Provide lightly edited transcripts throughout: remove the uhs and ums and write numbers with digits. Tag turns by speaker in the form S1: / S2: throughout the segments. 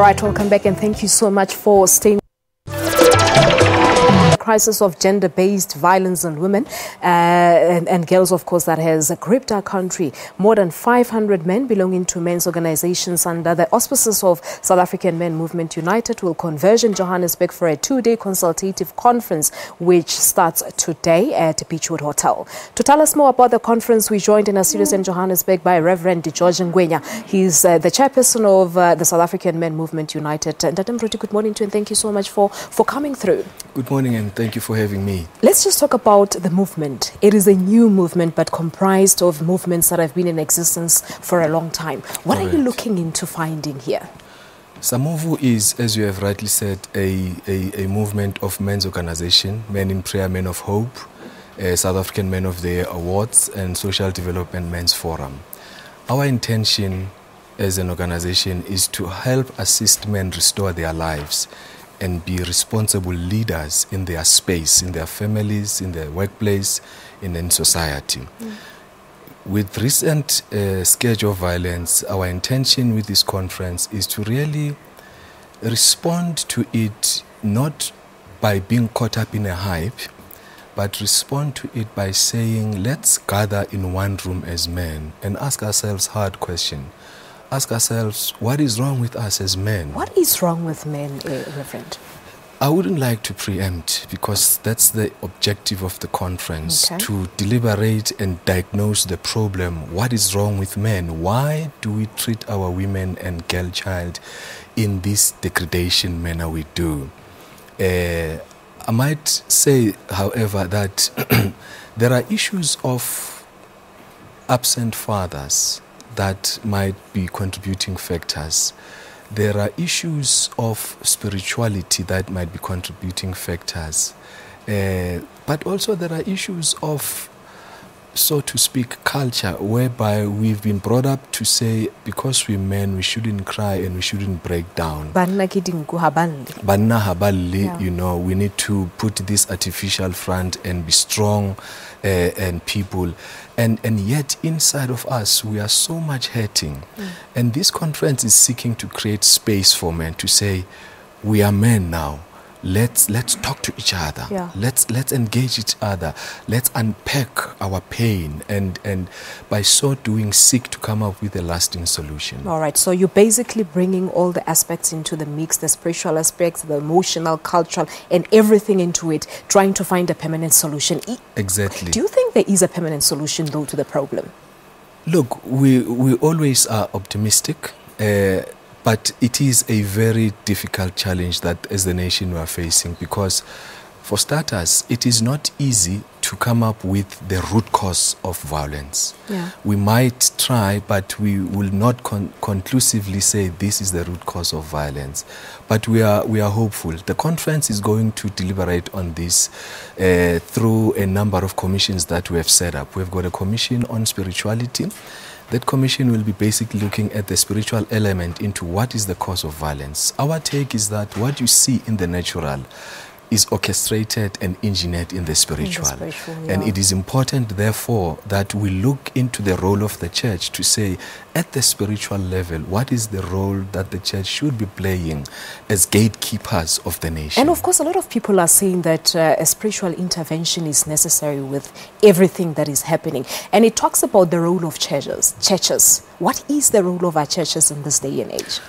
S1: All right, welcome back and thank you so much for staying. Crisis of gender-based violence on women and girls, of course, that has gripped our country. More than 500 men belonging to men's organizations under the auspices of South African Men Movement United will converge in Johannesburg for a 2-day consultative conference, which starts today at Birchwood Hotel. To tell us more about the conference, we joined in our studios in Johannesburg by Reverend George Ngwenya. He's the chairperson of the South African Men Movement United. And good morning to you and thank you so much for coming through.
S2: Good morning and thank you for having me.
S1: Let's just talk about the movement. It is a new movement, but comprised of movements that have been in existence for a long time. What Correct. Are you looking into finding here?
S2: SAMMOVU is, as you have rightly said, a movement of men's organization, Men in Prayer, Men of Hope, South African Men of the Year Awards, and Social Development Men's Forum. Our intention as an organization is to help assist men restore their lives and be responsible leaders in their space, in their families, in their workplace, in society. With recent scourge of violence, our intention with this conference is to really respond to it not by being caught up in a hype, but respond to it by saying, let's gather in one room as men and ask ourselves hard questions. Ask ourselves, what is wrong with us as men?
S1: What is wrong with men, Reverend?
S2: I wouldn't like to preempt because that's the objective of the conference, to deliberate and diagnose the problem. What is wrong with men? Why do we treat our women and girl child in this degradation manner we do? I might say, however, that there are issues of absent fathers that might be contributing factors. There are issues of spirituality that might be contributing factors. But also there are issues of, so to speak, culture, whereby we've been brought up to say, because we're men, we shouldn't cry and we shouldn't break down. You know, we need to put this artificial front and be strong and people. And yet inside of us, we are so much hurting. And this conference is seeking to create space for men to say, we are men now. Let's talk to each other. Let's engage each other. Let's unpack our pain and by so doing seek to come up with a lasting solution.
S1: All right, so you're basically bringing all the aspects into the mix, the spiritual aspects, the emotional, cultural, and everything into it, trying to find a permanent solution.
S2: Exactly.
S1: Do you think there is a permanent solution though to the problem?
S2: Look, we always are optimistic. But it is a very difficult challenge that as the nation we are facing, because for starters, it is not easy to come up with the root cause of violence. We might try, but we will not conclusively say this is the root cause of violence. But we are hopeful. The conference is going to deliberate on this through a number of commissions that we have set up. We've got a commission on spirituality. That commission will be basically looking at the spiritual element into what is the cause of violence. Our take is that what you see in the natural is orchestrated and engineered in the spiritual. And it is important, therefore, that we look into the role of the church to say, at the spiritual level, what is the role that the church should be playing as gatekeepers of the nation?
S1: And of course, a lot of people are saying that a spiritual intervention is necessary with everything that is happening. And it talks about the role of churches. What is the role of our churches in this day and age?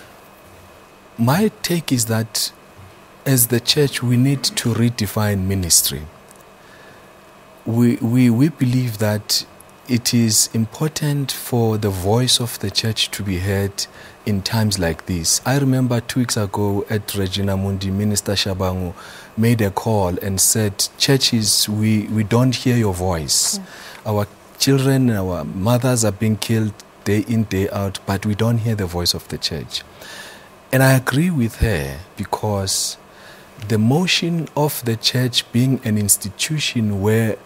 S2: My take is that as the church, we need to redefine ministry. We believe that it is important for the voice of the church to be heard in times like this. I remember 2 weeks ago at Regina Mundi, Minister Shabangu made a call and said, churches, we don't hear your voice. Our children, our mothers are being killed day in, day out, but we don't hear the voice of the church. And I agree with her, because the motion of the church being an institution where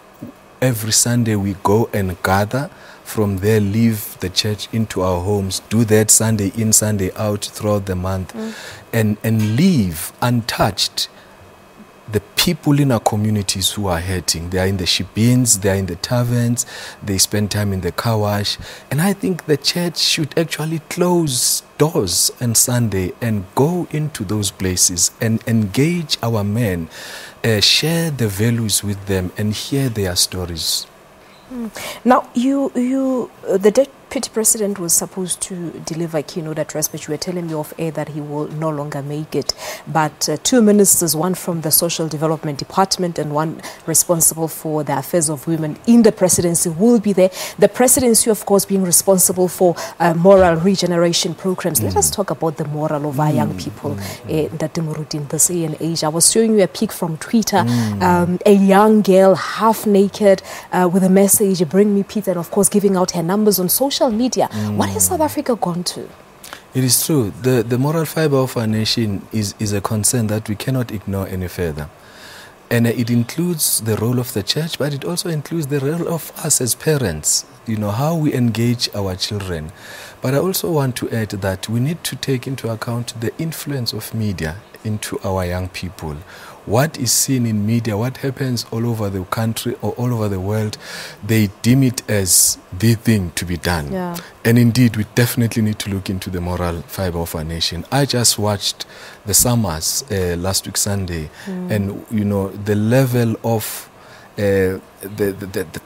S2: every Sunday we go and gather, from there leave the church into our homes, do that Sunday in, Sunday out throughout the month, and leave untouched, the people in our communities who are hurting. They are in the ship-ins, they are in the taverns, they spend time in the car wash. And I think the church should actually close doors on Sunday and go into those places and engage our men, share the values with them and hear their stories.
S1: Now, the Deputy President was supposed to deliver a keynote address, but you were telling me off air that he will no longer make it. But two ministers, one from the Social Development Department and one responsible for the affairs of women in the presidency, will be there. The presidency, of course, being responsible for moral regeneration programs. Let us talk about the moral of our young people in this day and age. I was showing you a pic from Twitter, a young girl, half naked, with a message, "Bring me Peter," and of course giving out her numbers on social media. What has South Africa gone to?
S2: It is true. The moral fiber of our nation is a concern that we cannot ignore any further. And it includes the role of the church, but it also includes the role of us as parents, how we engage our children. But I also want to add that we need to take into account the influence of media into our young people. What is seen in media, what happens all over the country or all over the world, they deem it as the thing to be done.
S1: Yeah.
S2: And indeed, we definitely need to look into the moral fiber of our nation. I just watched the SAMMOVU last week Sunday, and the level of the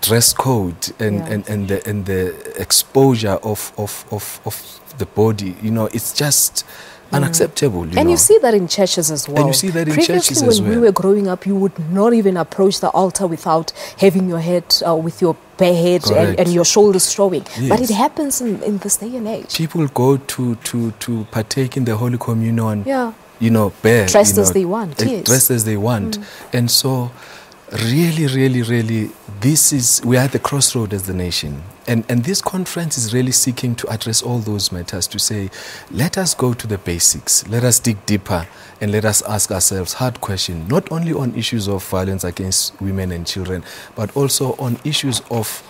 S2: dress code and the exposure of the body, it's just unacceptable.
S1: And you see that in churches as well.
S2: And you see that in churches as well.
S1: Previously, when we were growing up, you would not even approach the altar without having your head with your bare head and your shoulders showing.
S2: Yes.
S1: But it happens in this day and age.
S2: People go to partake in the Holy Communion, bare.
S1: Dressed as they want, yes.
S2: Dressed as they want. And so, really, we are at the crossroad as the nation. And this conference is really seeking to address all those matters, to say, let us go to the basics, let us dig deeper, and let us ask ourselves hard questions, not only on issues of violence against women and children, but also on issues of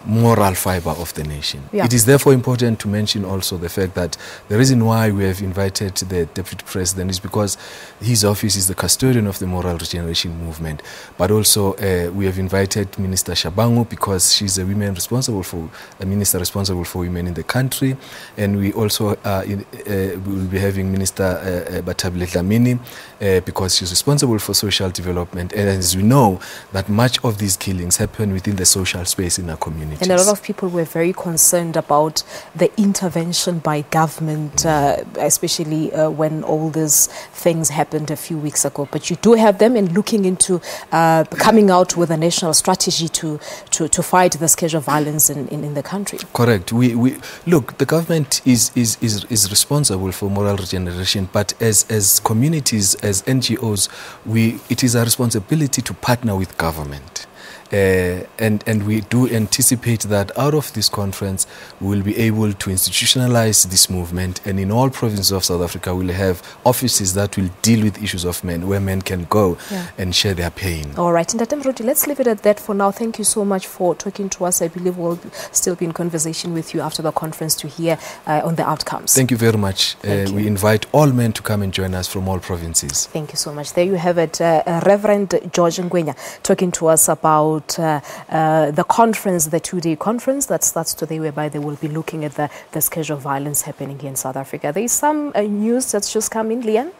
S2: moral fiber of the nation. Yeah. It is therefore important to mention also the fact that the reason why we have invited the Deputy President is because his office is the custodian of the moral regeneration movement. But also we have invited Minister Shabangu because she's a minister responsible for women in the country. And we also will be having Minister Batabile Dlamini because she's responsible for social development. And as we know, that much of these killings happen within the social space in our community.
S1: And a lot of people were very concerned about the intervention by government, especially when all these things happened a few weeks ago. But you do have them in looking into coming out with a national strategy to fight the scourge of violence in the country.
S2: Correct. We look, the government is responsible for moral regeneration, but as communities, as NGOs, it is our responsibility to partner with government. And we do anticipate that out of this conference we will be able to institutionalize this movement, and in all provinces of South Africa we'll have offices that will deal with issues of men, where men can go and share their pain.
S1: All right, Ntate Mruti, let's leave it at that for now. Thank you so much for talking to us. I believe we'll still be in conversation with you after the conference to hear on the outcomes.
S2: Thank you very much. We invite all men to come and join us from all provinces.
S1: Thank you so much. There you have it, Reverend George Ngwenya talking to us about the conference, the two-day conference that starts today, whereby they will be looking at the scourge of violence happening here in South Africa. There is some news that's just come in, Leanne.